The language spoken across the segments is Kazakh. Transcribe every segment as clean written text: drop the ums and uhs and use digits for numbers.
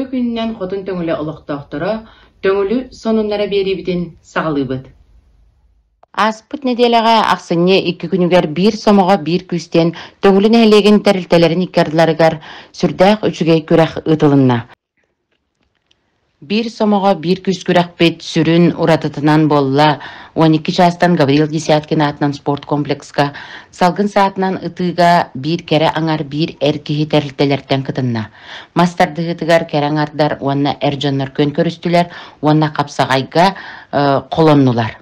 Өйдө күннен хотун төңүлө олоқтоқтора, төңүлü сонуннара берибитин сағалыбыт. Аспыт неделяға ақсынне 2 күнігер 1 сомоға 1 күстен төңүлүн әлеген тәрілтелерін иккардыларыгар сүрдәқ үчүгей күрәқ ытылынна. 1 сомоға 1 күс күрәқ бет сүрін уратытынан болла 12 жастан Гаврил Десяткин атынан спорт комплекска салгын саатынан ытыга 1 кәрі аңар 1 әркихи тәрілтелерден кытынна. Мастарды ытыгар кәрі аңардар уанна әржоннар көн көрістілер, уанна қапсағайга қолоннулар.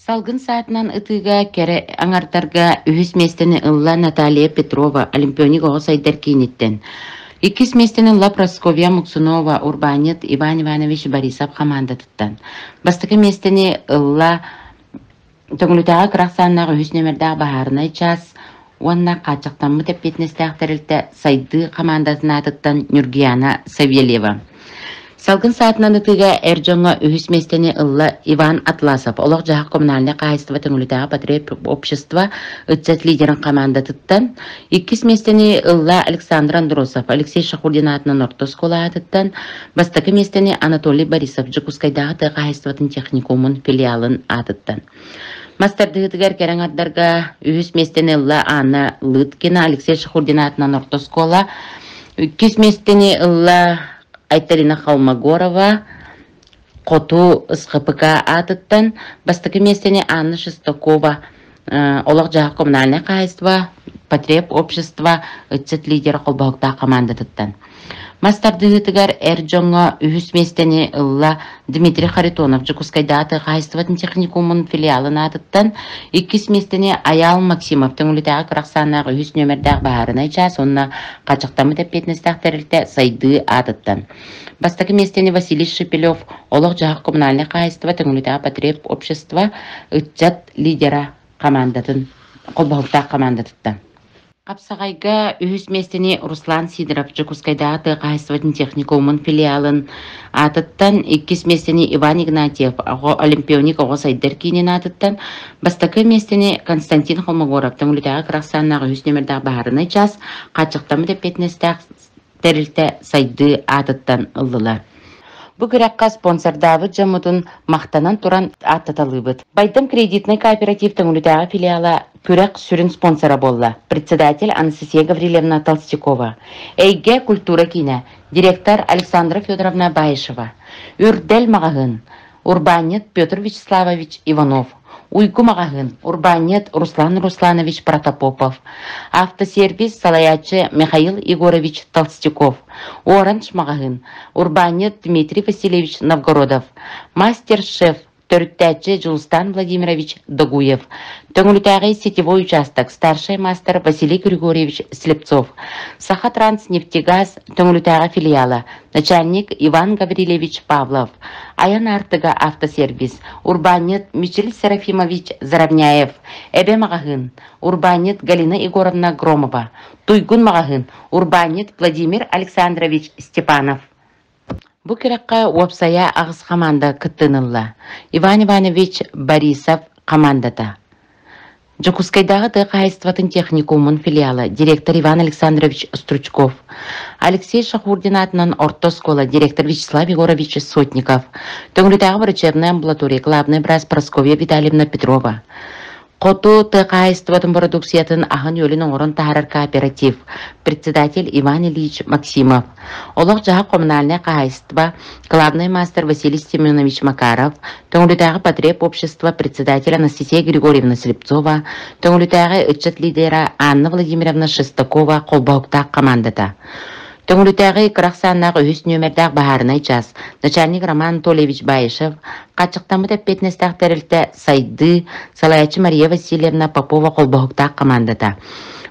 Салгын саатынан ытыга кәрі аңардарға үхіс местені ылла Наталья Петрова олимпионик оғыс айдар кейнеттен. 2 местені ылла Прасковья Муксунова Урбанет Иван Иванович Борисов командатыттан. Бастықы местені ылла төңілітаға қырақсаннағы үхіс нөмірдағы бағарынай час, уанна қачықтан мұтеп бетнестіғ тәрілті сайды командатына атыттан Нюргияна Савельева. Салгын саатынан ытыга әржонға үхіс местені ылла Иван Атласов, олық жағық коммунальный қайыстыва төңілітаға патриот общества үтсет лидерін командатыттан. 2 местені ылла Александр Андросов, Алексей Шахурдин атынан ортоскола атыттан. Бастықы местені Анатолий Борисов, Жукускайдағы қайыстыватын техникумын филиалын атыттан. Мастарды ытыгар кәрің аттарға үхіс местені ылла Анна Лыткина, Алексей Шахурдин атынан ортоскола. 2 местені ылла Айталина Холмогорова, Коту СХПК атыттан, бастықы местені Анна Шестакова, олық жағық коммунальный қайыства, патриот общества, үтсет лидері қолбауықта командатыттан. Мастарды ытыгар әржонға үхіс местені ылла Дмитрий Харитонов, Жукускайдаты қайыстыватын техникумын филиалын атыттан, 2 местені Аял Максимов, төңілітағы қырақсанағы үхіс нөмірдағы бағарынай час, онына қачықтамы деп бетнестақ тәрілті сайды атыттан. Бастықы местені Василий Шепелев, олық жағық коммунальный қайыстыва, төңілітағы патриот общества, үтсет лидері командатын, қолбауықта командатыттан. Қапсағайға үхіс местені Руслан Сидоров, Жукускайдағы қайыстыватын техникумын филиалын атыттан, 2 местені Иван Игнатьев, олимпионик оғыз айдар кейінен атыттан, бастықы местені Константин Холмогоров, төңілітағы қырақсаннағы үхіс нөмірдағы бағарынай час, қачықтамы деп бетнестақ тәрілті сайды атыттан ылдылар. Бұл күрәққа спонсордавы жамытын мақтанан туран аттаталыбыт. Байдым кредитный кооператив төңілітағы филиала күрәқ сүрін спонсора болла. Председатель Анастасия Гаврилевна Толстякова. Эйге культура кине. Директор Александра Федоровна Баишева. Үрдел мағағын. Урбанет Петр Вячеславович Иванов. Уйгу мағағын. Урбанет Руслан Русланович Протопопов. Автосервис Салаячы Михаил Егорович Толстяков. Оранж мағағын. Урбанет Дмитрий Васильевич Новгородов. Мастер-шеф Төрттәчі Жылстан Владимирович Догуев. Төңілітағы сетевой участок старший мастер Василий Григорьевич Слепцов. Саха-Транснефтегаз төңілітағы филиала начальник Иван Гаврилевич Павлов. Аян артыга автосервис Урбанет Мичель Серафимович Заравняев. Эбе мағағын. Урбанет Галина Егоровна Громова. Туйгун мағағын. Урбанет Владимир Александрович Степанов. Бұл керекқа уапсая ағыз команда кыттынылла. Иван Иванович Борисов командата. Жукускайдағы қайыстыватын техникумын филиалы директор Иван Александрович Стручков. Алексей Шахурдин атынан ортоскола директор Вячеслав Егорович Сотников. Төңілітағы врачебная амбулатория главный врач Прасковья Витальевна Петрова. Коту қайыстыватын продукциятын ағын өлінің орын тағарар кооператив. Председатель Иван Ильич Максимов. Олық жаға коммунальный қайыстыва главный мастер Василий Семенович Макаров. Төңілітағы патриот общества председатель Анастасия Григорьевна Слепцова. Төңілітағы үтчет лидера Анна Владимировна Шестакова қолбауықта командата. Төңілітағы қырақсаннағы үхіс нөмірдәқ бағарынай час. Начальник Роман Анатольевич Баишев. Қачықтамы деп бетнестәқ тәрілті сайды Салаячы Мария Васильевна Попова қолбауықта командата.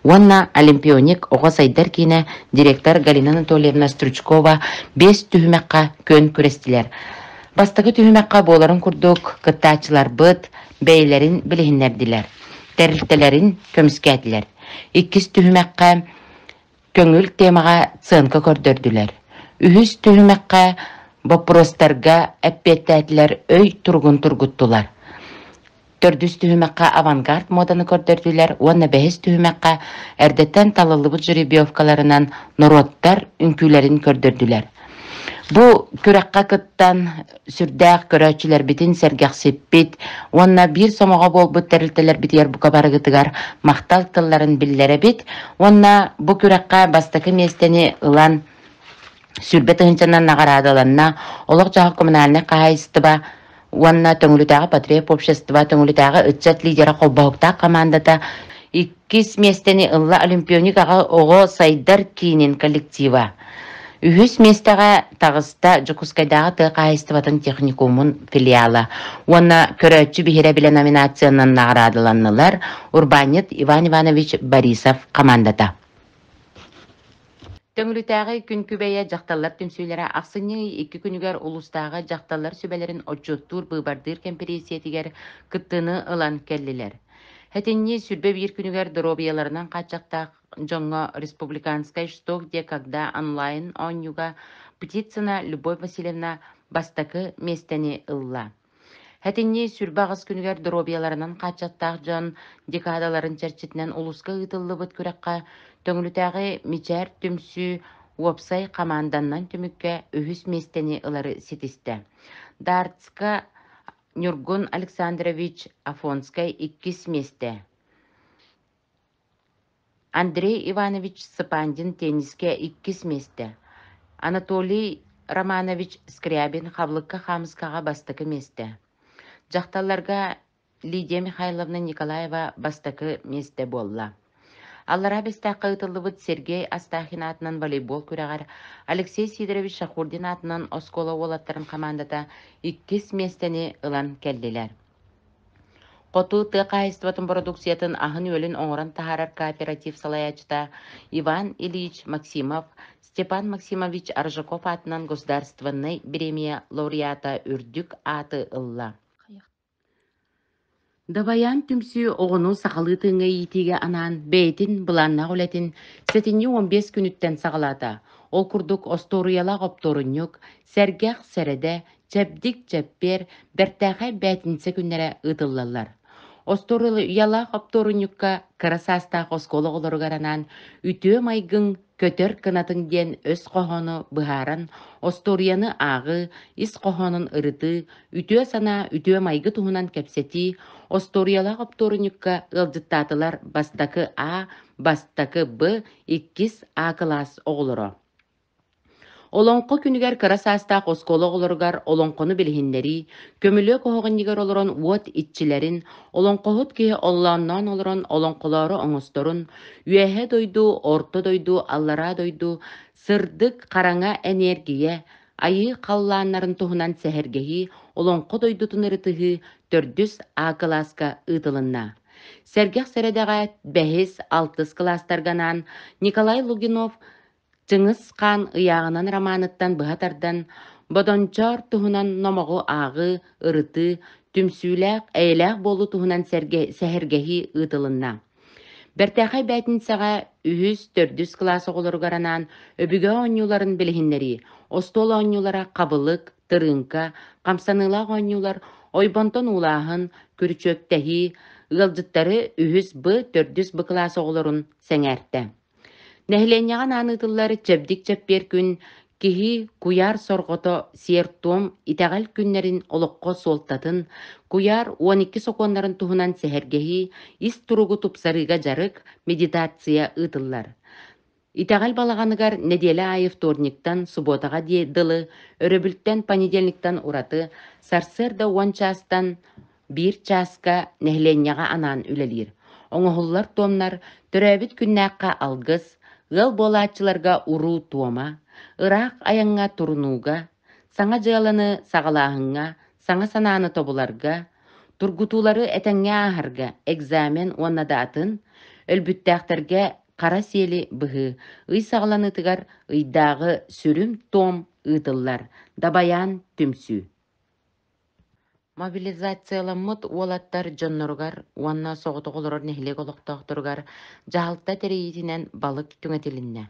Онна олимпионик оғыз айдар кейіне директор Галина Анатольевна Стручкова 5 түхімәққа көн күрестілер. Бастығы түхімәққа боларын күрдік кыттачылар бұд, бәйлерін білігінлерділер. Тәрілтелерін көміскәділер. 2 түхімәққа көңіл темаға цынқы көрдірділер. Үхіс түхімәққа вопростарға әппеттәділер өй тұрғын тұрғыттылар. Төрдүс түһүмәккә авангард моданы көрдөрдүләр, уонна бәһис түһүмәккә әрдеттен талылыбыт жеребьевкаларынан нороттар үнкүләрин көрдөрдүләр. Бу күрәккә кыттан сүрдәк көрәчүләр битин сәргәхсеппит, уонна бир сомога болбут тәрилтеләр битер бу кабарыгытыгар мактал тылларын билләре бит, уонна бу күрәккә бастакы местени ылан сүрбет ынчанан нагарадаланна олох жағы коммунальный кайыстыба уанна төңүлүтәгә патриот общества төңүлүтәгә ытчат лидера колбаукта командата иккис местени ылла олимпионикага ого сайдар киинин коллектива. Үхүс местага тагыста Жукускайдагы тыакайыстыбатын техникумун филиала. Уанна көрөчү бихире биле номинациянан наградаланнылар Урбанит Иван Иванович Борисов командата. Төңүлүтәгы күн күбәйә жакталлар түмсүйләре аксыны 2 күнүгәр улустагы жакталлар сүбәләрен отчуттур быбардыр конференциятигәр кыттыны ылан келлиләр. Хәтенне сүрбе 1 күнүгәр дробияларынан качакта жоңго республиканская что где когда онлайн онюга птицына Любовь Васильевна бастакы местени ылла. Хәтенне сүрбагыз күнүгәр дробияларынан качактак жон декадаларын чәрчетнән улуска ытыллыбыт күрәккә төңүлүтәгы мичәр түмсү уопсай команданнан түмүккә үһүс местени ылары ситисте. Дартска Нюргун Александрович Афонскай 2 месте. Андрей Иванович Сапандин тенниске 2 месте. Анатолий Романович Скрябин хаблыкка хамыскага бастакы месте. Жакталларга Лидия Михайловна Николаева бастакы месте болла. Аллара бестаққа ытылыбыт Сергей Астахин атынан волейбол күрәгәр, Алексей Сидорович Шахурдин атынан оскола олаттарын командата 2 местени ылан келдилер. Коту тыакайыстыбатын продукциятын ахын өлін оңыран тахарар кооператив салаячыта Иван Ильич Максимов, Степан Максимович Аржаков атынан государственный премия лауреата үрдүк аты ылла. Даваян түмсү оғыну сақалы тыңы етеге анан бәйтін бұланна ғолетін сәтінне 15 күніттен сағалата. Ол күрдік осторуяла ғопторынюк, сәргәқ сәрәді, чәбдік чәппер, бәртәғай бәтінсі күннері ұтыллалар. Осторуяла ғопторынюкка қарасастақ осколы ғолырғаранан үтіе майгың көтер кынатын ден өз қоғыны бұхаран, осторияны ағы, ис қоғынын ырыты, үтіе сана үтіе майгы туғынан кәпсети, осторияла ғопторынюкка ылжыттатылар бастакы А, бастакы Б, 2 А класс оғылыры. Олонқо күнігер қарасастақ осколы оғылырғар олонқоны білгендері, көмілі қоғыннигер олырын уот итчілерін, олонқоғыт кеге олланнан олырын олонқолары оңысторын, үйәхе дойду, орты дойду, аллара дойду, сырдық қараңа энергия, айы қалланнарын туғынан сәхергеhi, олонқо дойду тұнырытығы 4 А класска ұтылынна. Сәргәқ сәрәдәға бәхес 6 кластарганан Николай Лугинов Чыңыз қан ыяғынан романыттан бұғатардан бодончор туһунан номоғу ағы, ырыты, түмсүләк, әйләк болу туһунан сәхергеhi ытылынна. Бәртәқай бәтін саға 3-4 классы олырғаранан өбіге оңюларын білгенлері, остол оңюлара қабылық, тырынка, қамсанылақ оңюлар, ойбонтон улағын, күрчөктәхи, ғылжыттары 3-4 классы олырын сәңәрті. Нәхленяған анытылары чәбдік чәппер күн, кихи куяр сорғото сертом итағал күннерін олыққо солтатын, куяр 12 соконларын туһунан сәхергеhi, ис туругу тупсарыға жарык медитация ытыллар. Итағал балағанығар неделе айы вторниктан, субботаға дылы, өрөбүлттен понедельниктан ураты, сарсырда 10 частан 1 часка нәхленяға анан үлелер. Оңығылар томнар төрәбіт күннәққа алгыс, ғыл болатчыларға уру туома, ырақ аяңға турнуға, саңа жығаланы сағалағыңға, саңа сананы тобуларға, тургутулары әтәңге ағарға, экзамен оннада атын, өлбүттәқтерге қара сели бұғы, үй сағаланытығар үйдағы сүрім том ұтылар, дабаян түмсү. Мобилизацияламыт уолаттар жонноргар, уанна соғытоғылырыр нехлег олықтақтыргар, жағалта тәрейетінен балық түңетілінне.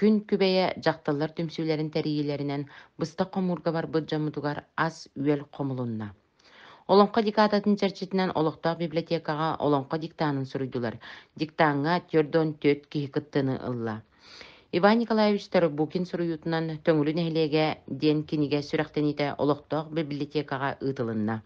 Күн күбәйе жақталар түмсүлерін тәрейелерінен бұста қомурға бар бұд жамытугар аз үйел қомылынна. Олонқа дикататын чарчетінен олықтақ библиотекаға олонқа диктанын сұруйдылар. Диктанға төрдон төт кихи кыттыны ылла. Иван Николаевич Тарабукин сұруютынан төңілі нәхілеге ден кенеге сүрәқтеніте олықтақ библиотекаға ұтылынна.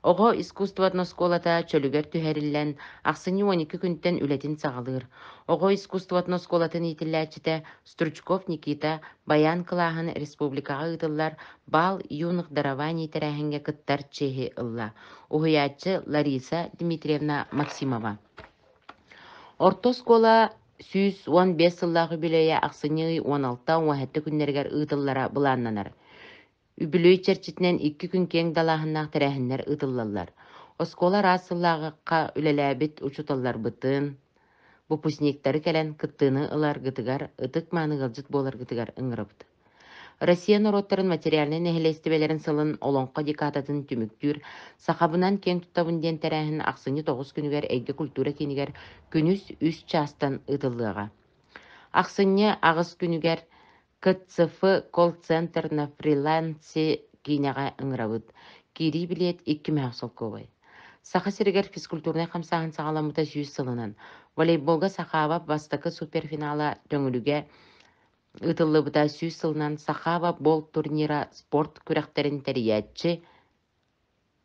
Оғы искусствотно сколата чөлігер түхәріллән ақсыны 12 күнттен үлетін сағалыр. Оғы искусствотно сколатын етілләчіте Стручков Никита баян кылаһын республикаға ұтылар бал юнық даравани тәрәхінге кыттар чехи ылла. Уғыячы Лариса Дмитриевна Максимова. Орто скола 115 сыллағы білея ақсыны 16-17 күннергер ұтыллара бұланнанар. Үбілөй чәрчетінен 2 күн кең далағыннақ тәрәхінлер ұтыллалар. Осколар асыллағыққа үлеләбіт ұчуталар бұтын. Бұпусінектері кәлін кыттыны ылар гытыгар, ұтық маны ғылжыт болар гытыгар ұңырыпты. Россия народтарын материалны нәхілестібелерін сылын олонқа дикататын түміктүр, сақабынан кең тұттабын ден тәрәхін ақсыны 9 күнігер әйгі культура кенігер күнүс 3 частан ұтылыға. Ақсыны ағыз күнігер КЦФ колл-центр на фрилансе кейнеға ұңырабыд. Кири білет 2 мәғсол көбай. Сақа сірігер физкультурны қамсағын сағаламыта 100 сылынан. Волейболға сақаба бастықы суперфинала төңіліге ұтылы бұта 100 сылынан сақаба бол турнира спорт күрәқтерін тәриятчы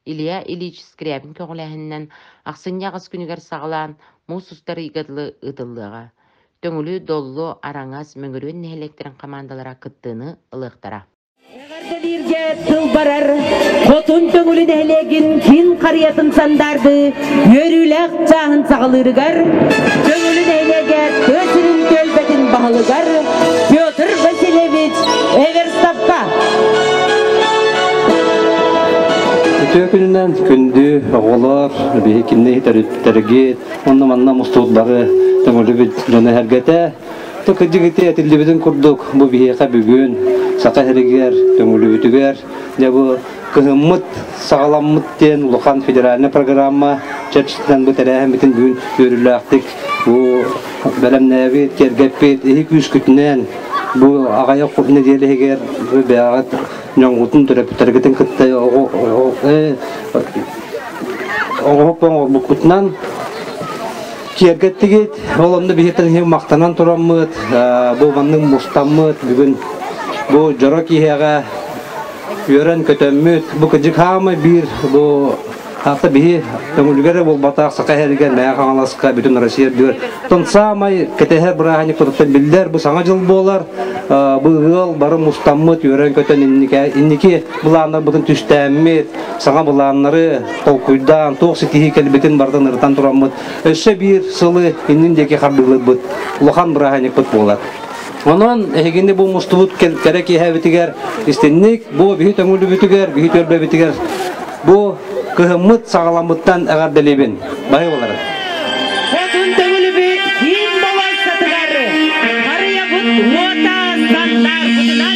Илья Ильич Скрябин көңіләхіннен ақсын яғыз күнігер сағалан мұсустары игадылы ұтылыға. Төңілі доллу араңас мөңірін нәхелектерін командалара кыттыны ылықтара. Әғардалерге тыл барар, қотын төңілі нәхелегін кин қариятын сандарды, өріләқ жағын сағылырығар, төңілі нәхелеге төсірін көлбетін бағылығар, Петр Васильевич Эверстапқа. Төкінінен күнді оғылар, бейкінне тәргет, онна манна мұстуыт бағы төңілі біт жоны әргеті. Төкіджігіте әтілдебізін күрдік, бұл бейеқа бүгін, сақа әрігер, төңілі бүтігер. Бұл кығымыт, сағаламыттен Улухан федеральны программа чәрчістен бұл тәрәхім бітін бүгін өрілі ақтық. Бұл бәлемнәбет, кергепет, ек үз күтінен бұл ағая құртыны делігер, бұл бәғат нөңгутын түрәпітергетін күтті оғыппен бұл күтінен кергеттігет, олымды бейеттен мақтанан тұрамыд, бұл ғанның мұстамыд, бүгін бұл жора кейхеға өрен көтөммүт, бұл күджік хамы бір, бұл Hafta bihi tengulgara bol batak sakaherigen maya kangalasqa bütün Rusya diyor. Ton samay keteher berahani kurtan bilder bu sanga jıl bolar. Bu yıl barı mustammıt yören köten inniki bulanlar bütün tüstemmet sanga bulanları tolkuydan toksitihi kelbetin bardan ırtan turamıt. Össe bir sılı innindeki hardılı bıt. Uluhan berahani kut bolar. Onun eheginde bu mustubut kerek yehavitiger istennik bu bihi tenguldu bitiger bihi törbe bitiger. Bu kehmut sağlamıttan agar delibin. Bahay olarak. Otun tengülü bir kim balas satıgarı. Karıya but mota standart